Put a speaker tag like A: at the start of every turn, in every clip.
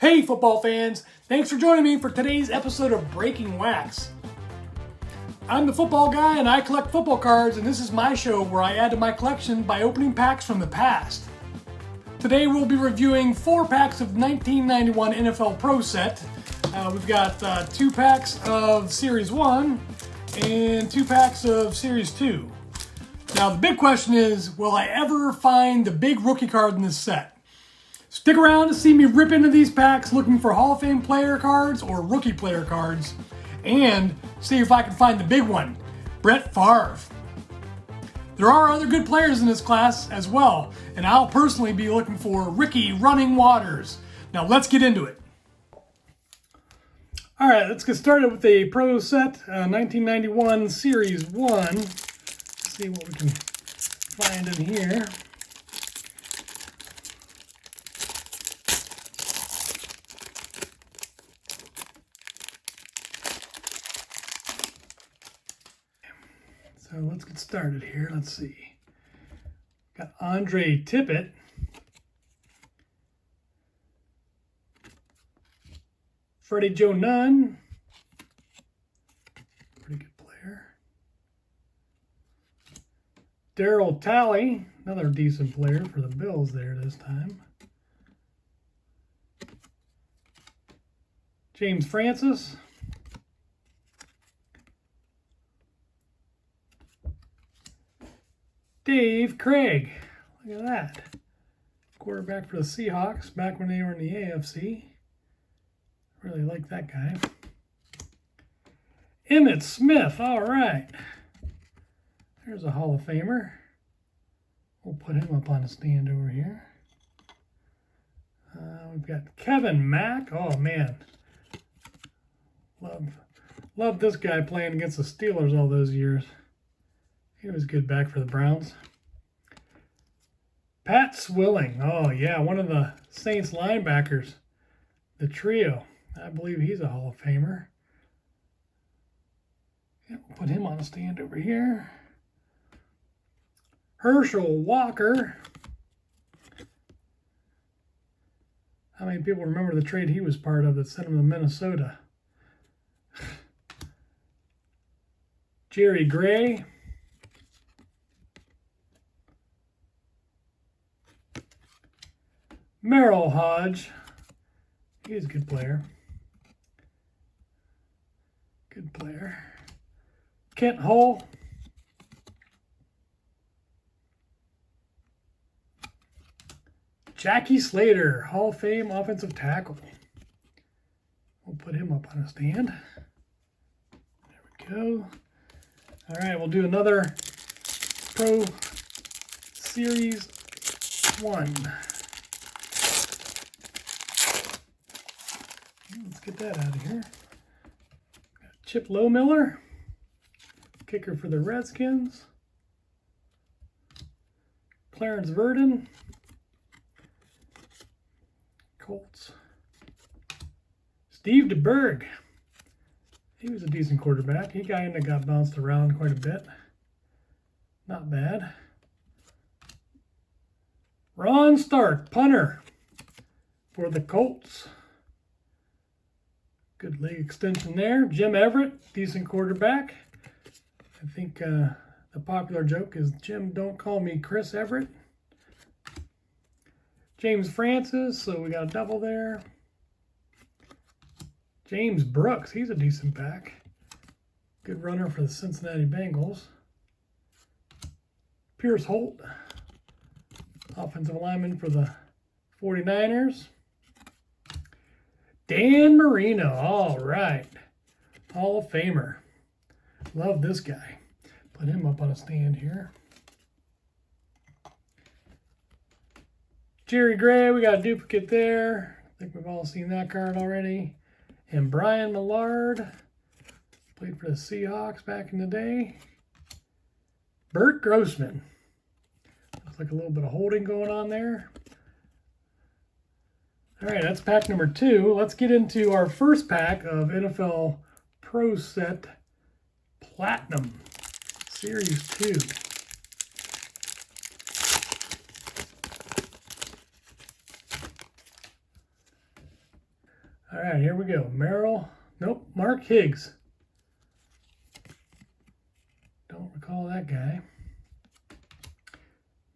A: Hey football fans, thanks for joining me for today's episode of Breaking Wax. I'm the football guy and I collect football cards, and this is my show where I add to my collection by opening packs from the past. Today we'll be reviewing 4 packs of 1991 NFL Pro Set. We've got 2 packs of Series 1 and 2 packs of Series 2. Now the big question is, will I ever find the big rookie card in this set? Stick around to see me rip into these packs looking for Hall of Fame player cards or rookie player cards, and see if I can find the big one, Brett Favre. There are other good players in this class as well, and I'll personally be looking for Ricky Running Waters. Now let's get into it. All right, let's get started with a Pro Set 1991 Series 1. Let's see what we can find in here. So let's get started here. Let's see. Got Andre Tippett. Freddie Joe Nunn. Pretty good player. Darryl Talley. Another decent player for the Bills there this time. James Francis. Dave Craig, look at that. Quarterback for the Seahawks back when they were in the AFC. Really like that guy. Emmitt Smith, all right. There's a Hall of Famer. We'll put him up on a stand over here. We've got Kevin Mack. Oh, man. Love this guy playing against the Steelers all those years. He was good back for the Browns. Pat Swilling. Oh, yeah, one of the Saints linebackers. The trio. I believe he's a Hall of Famer. Yeah, we'll put him on a stand over here. Herschel Walker. How many people remember the trade he was part of that sent him to Minnesota? Jerry Gray. Merrill Hodge, he's a good player. Good player. Kent Hull. Jackie Slater, Hall of Fame offensive tackle. We'll put him up on a stand. There we go. All right, we'll do another Pro Series 1. Let's get that out of here. Got Chip Lowmiller, kicker for the Redskins. Clarence Verdon, Colts. Steve DeBerg, he was a decent quarterback. He kind of got bounced around quite a bit. Not bad. Ron Stark, punter for the Colts. Good leg extension there. Jim Everett, decent quarterback. I think the popular joke is, Jim, don't call me Chris Everett. James Francis, so we got a double there. James Brooks, he's a decent back. Good runner for the Cincinnati Bengals. Pierce Holt, offensive lineman for the 49ers. Dan Marino, all right. Hall of Famer. Love this guy. Put him up on a stand here. Jerry Gray, we got a duplicate there. I think we've all seen that card already. And Brian Millard, played for the Seahawks back in the day. Bert Grossman. Looks like a little bit of holding going on there. All right, that's pack number 2. Let's get into our first pack of NFL Pro Set Platinum Series 2. All right, here we go. Mark Higgs. Don't recall that guy.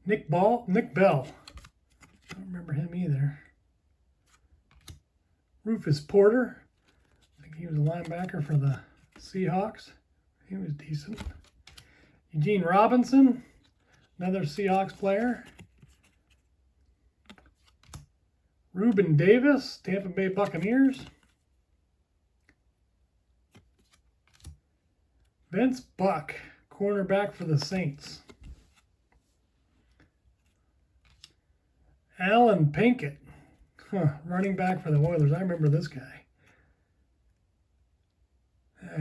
A: Nick Bell. Don't remember him either. Rufus Porter. I think he was a linebacker for the Seahawks. He was decent. Eugene Robinson, another Seahawks player. Reuben Davis, Tampa Bay Buccaneers. Vince Buck, cornerback for the Saints. Alan Pinkett, running back for the Oilers. I remember this guy.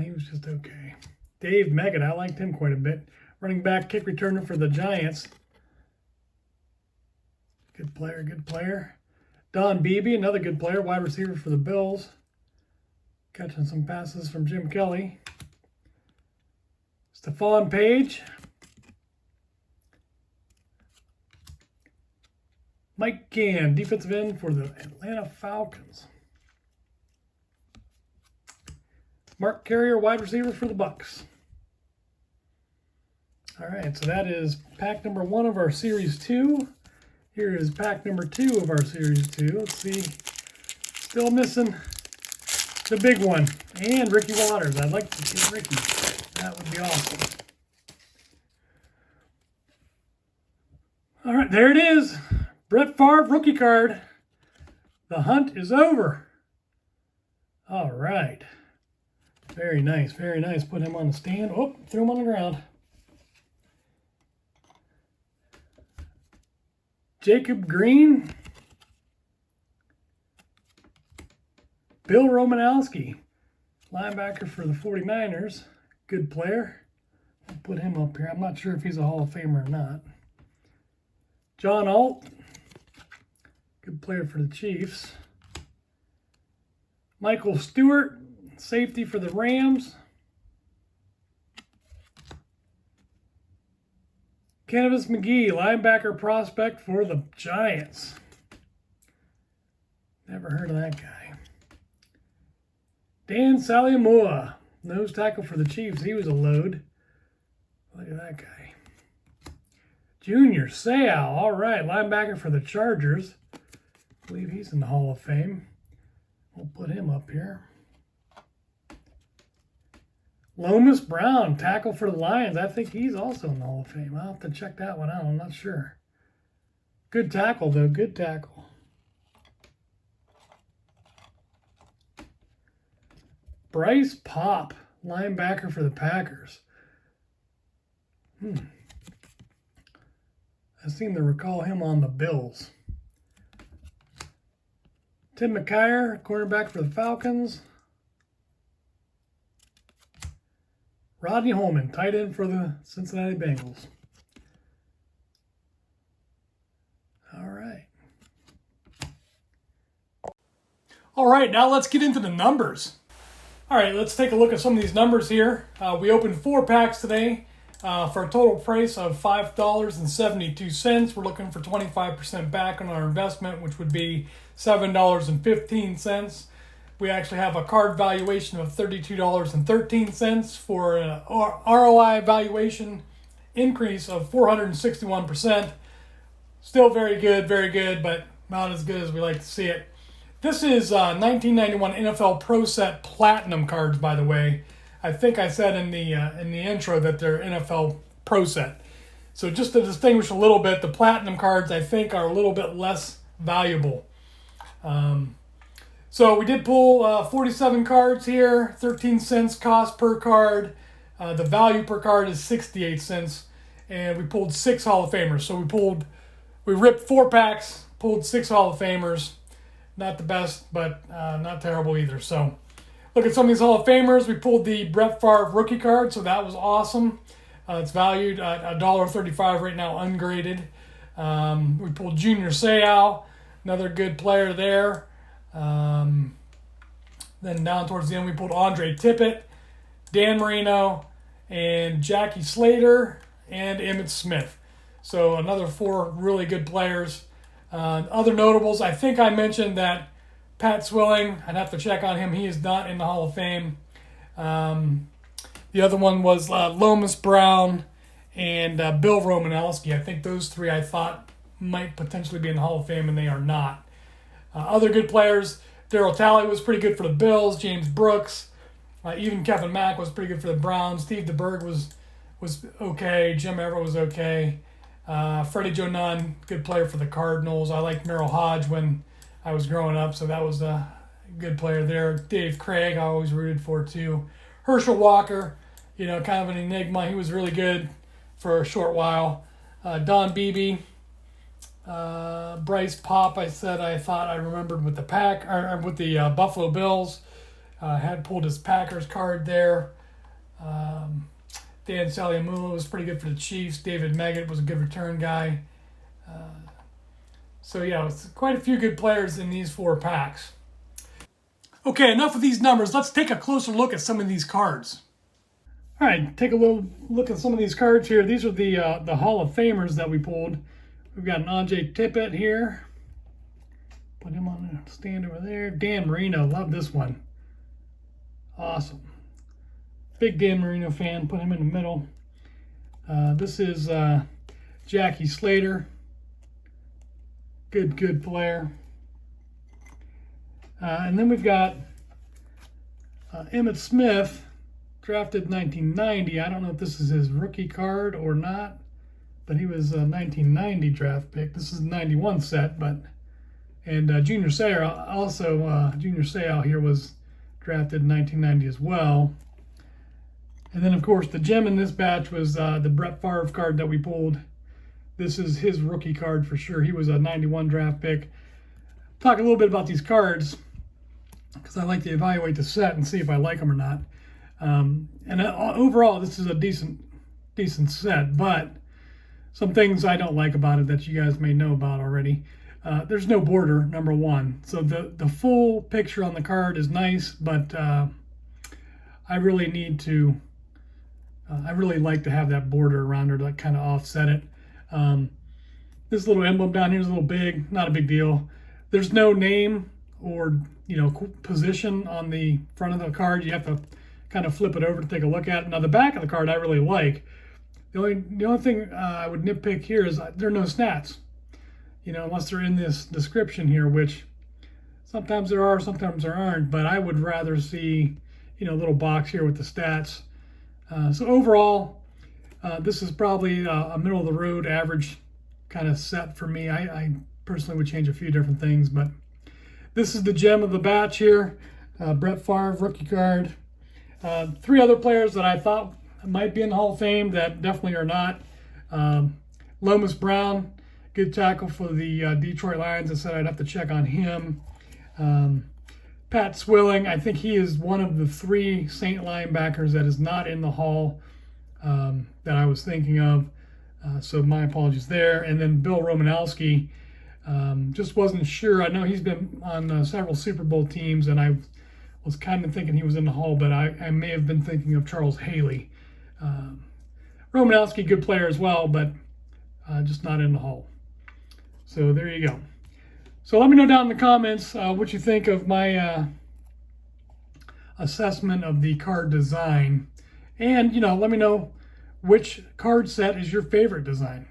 A: He was just okay. Dave Meggett, I liked him quite a bit. Running back, kick returner for the Giants. Good player, good player. Don Beebe, another good player, wide receiver for the Bills. Catching some passes from Jim Kelly. Stephon Page. Mike Gann, defensive end for the Atlanta Falcons. Mark Carrier, wide receiver for the Bucks. All right, so that is pack number 1 of our Series 2. Here is pack number 2 of our Series 2. Let's see. Still missing the big one. And Ricky Waters. I'd like to get Ricky. That would be awesome. All right, there it is. Brett Favre rookie card. The hunt is over. All right. Very nice, very nice. Put him on the stand. Oh, threw him on the ground. Jacob Green. Bill Romanowski, linebacker for the 49ers. Good player. I'll put him up here. I'm not sure if he's a Hall of Famer or not. John Alt. Good player for the Chiefs. Michael Stewart, safety for the Rams. Kenneth McGee, linebacker prospect for the Giants. Never heard of that guy. Dan Saliamua, nose tackle for the Chiefs. He was a load. Look at that guy. Junior Seau, all right, linebacker for the Chargers. I believe he's in the Hall of Fame. We'll put him up here. Lomas Brown, tackle for the Lions. I think he's also in the Hall of Fame. I'll have to check that one out. I'm not sure. Good tackle, though. Good tackle. Bryce Pop, linebacker for the Packers. I seem to recall him on the Bills. Tim McKyer, cornerback for the Falcons. Rodney Holman, tight end for the Cincinnati Bengals. All right, now let's get into the numbers. All right, let's take a look at some of these numbers here. We opened 4 packs today for a total price of $5.72. We're looking for 25% back on our investment, which would be $7.15. We actually have a card valuation of $32.13 for an ROI valuation increase of 461%. Still very good, but not as good as we like to see it. This is 1991 NFL Pro Set Platinum cards, by the way. I think I said in the intro that they're NFL Pro Set. So just to distinguish a little bit, the Platinum cards I think are a little bit less valuable. So we did pull 47 cards here, 13 cents cost per card. The value per card is 68 cents. And we pulled 6 Hall of Famers. So we ripped 4 packs, pulled 6 Hall of Famers. Not the best, but not terrible either. So look at some of these Hall of Famers. We pulled the Brett Favre rookie card, so that was awesome. It's valued at $1.35 right now, ungraded. We pulled Junior Seau, another good player there. Then down towards the end, we pulled Andre Tippett, Dan Marino, and Jackie Slater, and Emmitt Smith. So another 4 really good players. Other notables, I think I mentioned that Pat Swilling, I'd have to check on him. He is not in the Hall of Fame. The other one was Lomas Brown and Bill Romanowski. I think those three I thought might potentially be in the Hall of Fame, and they are not. Other good players, Darryl Talley was pretty good for the Bills. James Brooks, even Kevin Mack was pretty good for the Browns. Steve DeBerg was okay. Jim Everett was okay. Freddie Joe Nunn, good player for the Cardinals. I liked Merrill Hodge when I was growing up, so that was a good player there. Dave Craig, I always rooted for too. Herschel Walker, kind of an enigma. He was really good for a short while. Don Beebe, Bryce Pop. I thought I remembered with the Buffalo Bills. Had pulled his Packers card there. Dan Saliamula was pretty good for the Chiefs. David Meggett was a good return guy. So it's quite a few good players in these 4 packs. Okay, enough of these numbers. Let's take a closer look at some of these cards. All right, take a little look at some of these cards here. These are the Hall of Famers that we pulled. We've got an Ajay Tippett here. Put him on the stand over there. Dan Marino, love this one. Awesome. Big Dan Marino fan. Put him in the middle. This is Jackie Slater. Good player. And then we've got Emmitt Smith, drafted 1990. I don't know if this is his rookie card or not, but he was a 1990 draft pick. This is a 91 set, and Junior Seau here was drafted in 1990 as well. And then, of course, the gem in this batch was the Brett Favre card that we pulled. This is his rookie card for sure. He was a 91 draft pick. Talk a little bit about these cards because I like to evaluate the set and see if I like them or not. Overall, this is a decent set, but some things I don't like about it that you guys may know about already. There's no border, number one. So the full picture on the card is nice, but I really like to have that border around her to kind of offset it. This little emblem down here is a little big, not a big deal. There's no name or position on the front of the card. You have to kind of flip it over to take a look at it. Now the back of the card I really like. The only thing I would nitpick here is there are no stats, unless they're in this description here, which sometimes there are, sometimes there aren't. But I would rather see a little box here with the stats. So overall, this is probably a middle of the road average kind of set for me. I personally would change a few different things, but this is the gem of the batch here. Brett Favre rookie card. 3 other players that I thought might be in the Hall of Fame that definitely are not. Lomas Brown, good tackle for the Detroit Lions. I said I'd have to check on him. Pat Swilling, I think he is one of the 3 Saint linebackers that is not in the Hall that I was thinking of. So my apologies there. And then Bill Romanowski, just wasn't sure. I know he's been on several Super Bowl teams, and I was kind of thinking he was in the Hall, but I may have been thinking of Charles Haley. Romanowski, good player as well, but just not in the Hall. So there you go. So let me know down in the comments what you think of my assessment of the card design. And, let me know which card set is your favorite design.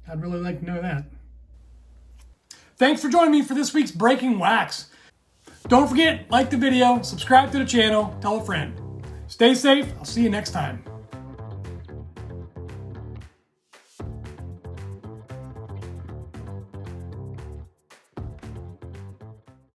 A: I'd really like to know that. Thanks for joining me for this week's Breaking Wax. Don't forget, like the video, subscribe to the channel, tell a friend. Stay safe. I'll see you next time.